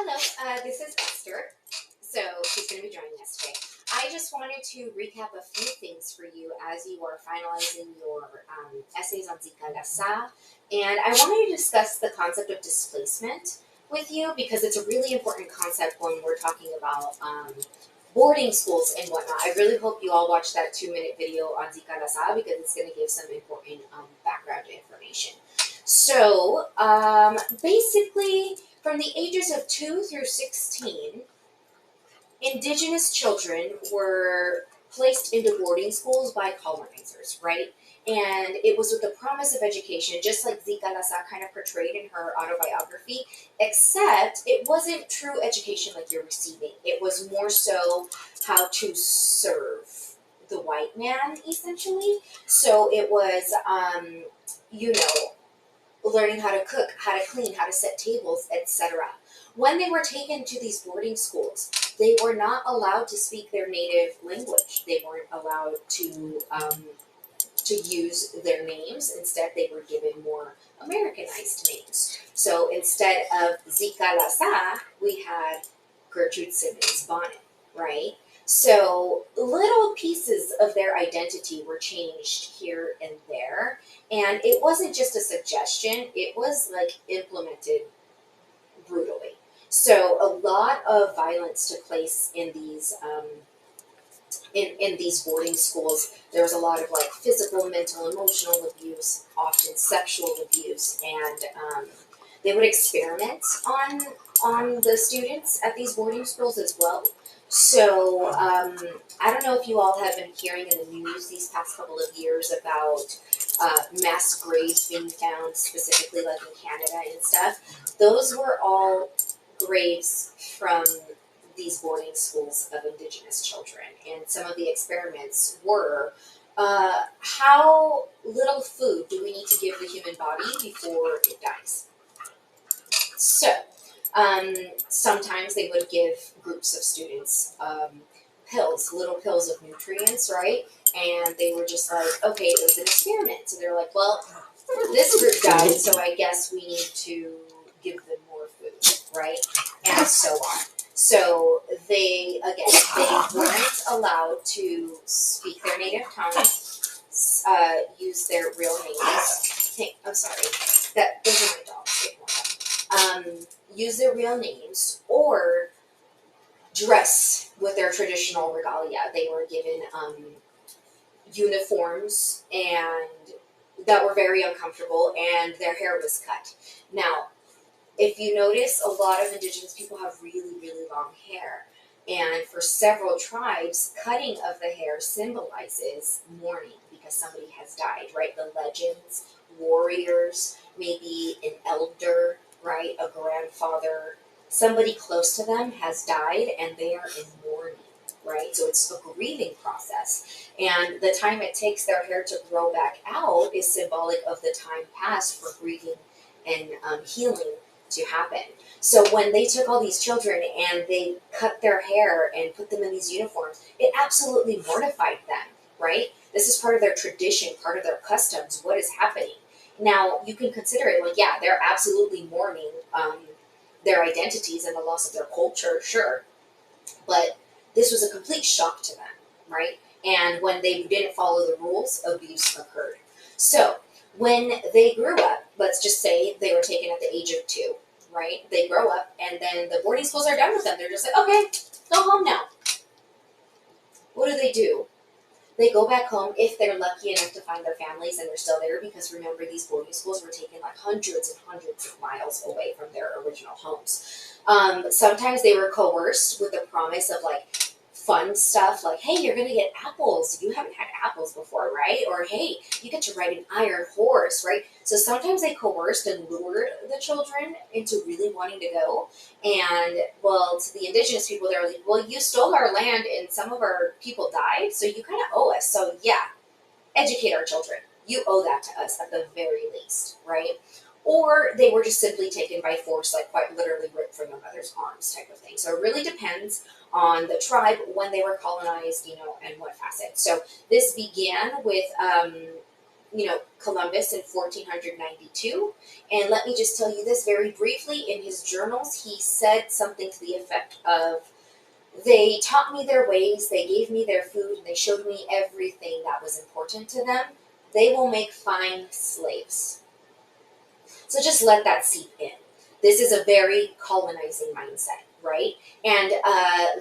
Hello, this is Esther. So she's going to be joining us today. I just wanted to recap a few things for you as you are finalizing your essays on Zitkala-Sa. And I wanted to discuss the concept of displacement with you because it's a really important concept when we're talking about boarding schools and whatnot. I really hope you all watch that 2-minute video on Zitkala-Sa because it's going to give some important background information. So basically, from the ages of 2 through 16, indigenous children were placed into boarding schools by colonizers, right? And it was with the promise of education, just like Zitkala-Sa kind of portrayed in her autobiography, except it wasn't true education like you're receiving. It was more so how to serve the white man, essentially. So it was, learning how to cook, how to clean, how to set tables, etc. When they were taken to these boarding schools, they were not allowed to speak their native language. They weren't allowed to use their names. Instead, they were given more Americanized names. So instead of Zitkala-Sa, we had Gertrude Simmons Bonnet, right? So little pieces of their identity were changed here and there. And it wasn't just a suggestion, it was like implemented brutally. So a lot of violence took place in these in these boarding schools. There was a lot of like physical, mental, emotional abuse, often sexual abuse, and they would experiment on the students at these boarding schools as well. So I don't know if you all have been hearing in the news these past couple of years about mass graves being found, specifically like in Canada and stuff. Those were all graves from these boarding schools of Indigenous children. And some of the experiments were how little food do we need to give the human body before it dies? So, sometimes they would give groups of students pills, little pills of nutrients, right? And they were just like, okay, it was an experiment. So they're like, well, this group died, so I guess we need to give them more food, right? And so on. So they weren't allowed to speak their native tongue, use their real names. Hey, I'm sorry. Those are my dogs. Use their real names or dress with their traditional regalia. They were given uniforms and that were very uncomfortable, and their hair was cut. Now, if you notice, a lot of Indigenous people have really, really long hair. And for several tribes, cutting of the hair symbolizes mourning because somebody has died, right? The legends, warriors, maybe an elder, right? A grandfather, somebody close to them has died and they are in mourning, right? So it's a grieving process. And the time it takes their hair to grow back out is symbolic of the time past for grieving and healing to happen. So when they took all these children and they cut their hair and put them in these uniforms, it absolutely mortified them, right? This is part of their tradition, part of their customs, what is happening. Now, you can consider it like, yeah, they're absolutely mourning their identities and the loss of their culture, sure. But this was a complete shock to them, right? And when they didn't follow the rules, abuse occurred. So when they grew up, let's just say they were taken at the age of 2, right? They grow up and then the boarding schools are done with them. They're just like, okay, go home now. What do? They go back home if they're lucky enough to find their families and they're still there, because remember, these boarding schools were taken like hundreds and hundreds of miles away from their original homes. Sometimes they were coerced with the promise of like fun stuff like, hey, you're going to get apples. You haven't had apples before, right? Or, hey, you get to ride an iron horse, right? So sometimes they coerced and lured the children into really wanting to go. And, well, to the Indigenous people, they're like, well, you stole our land and some of our people died, so you kind of owe us. So, yeah, educate our children. You owe that to us at the very least, right? Or they were just simply taken by force, like quite literally ripped from their mother's arms type of thing. So it really depends on the tribe, when they were colonized, and what facet. So this began with Columbus in 1492. And let me just tell you this very briefly. In his journals, he said something to the effect of, they taught me their ways, they gave me their food, and they showed me everything that was important to them. They will make fine slaves. So just let that seep in. This is a very colonizing mindset, right? And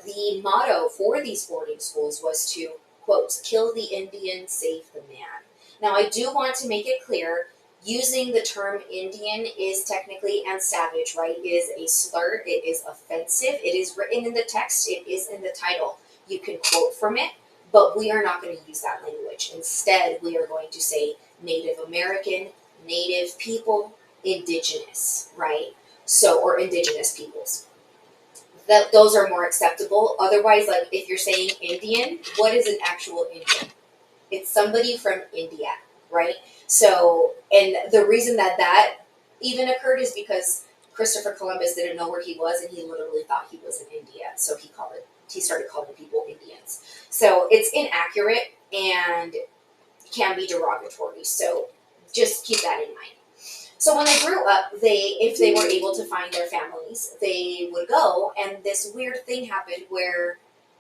the motto for these boarding schools was to, quote, kill the Indian, save the man. Now, I do want to make it clear, using the term Indian is technically, and savage, right, is a slur. It is offensive. It is written in the text. It is in the title. You can quote from it, but we are not going to use that language. Instead, we are going to say Native American, Native people, indigenous, right? So, or indigenous peoples. Those are more acceptable. Otherwise, like if you're saying Indian, what is an actual Indian? It's somebody from India, right? So, and the reason that even occurred is because Christopher Columbus didn't know where he was, and he literally thought he was in India. So he started calling people Indians. So it's inaccurate and can be derogatory. So just keep that in mind. So when they grew up, if they were able to find their families, they would go, and this weird thing happened where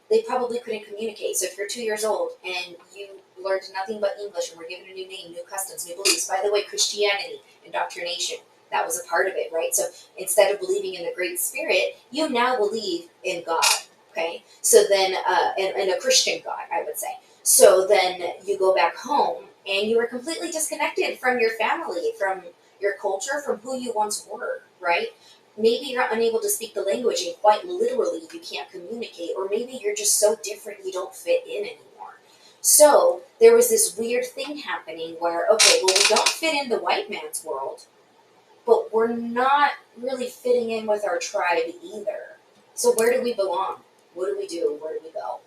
they probably couldn't communicate. So if you're 2 years old and you learned nothing but English and were given a new name, new customs, new beliefs, by the way, Christianity, indoctrination, that was a part of it, right? So instead of believing in the Great Spirit, you now believe in God, okay? So then, in a Christian God, I would say. So then you go back home and you are completely disconnected from your family, from your culture, from who you once were, right? Maybe you're unable to speak the language and quite literally you can't communicate, or maybe you're just so different you don't fit in anymore. So there was this weird thing happening where, okay, well, we don't fit in the white man's world, but we're not really fitting in with our tribe either. So where do we belong? What do we do? Where do we go?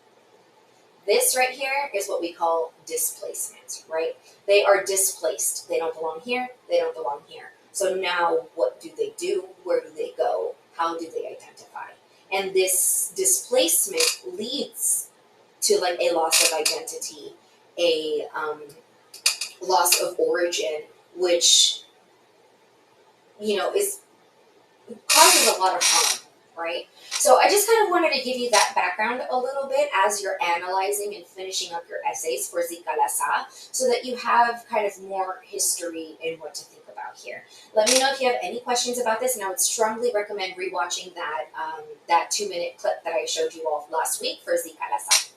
This right here is what we call displacement, right? They are displaced. They don't belong here. They don't belong here. So now what do they do? Where do they go? How do they identify? And this displacement leads to like a loss of identity, a loss of origin, which, is causes a lot of harm, right? So I just kind of wanted to give you that background a little bit as you're analyzing and finishing up your essays for Zitkala-Sa, so that you have kind of more history in what to think about here. Let me know if you have any questions about this, and I would strongly recommend rewatching that 2-minute clip that I showed you all last week for Zitkala-Sa.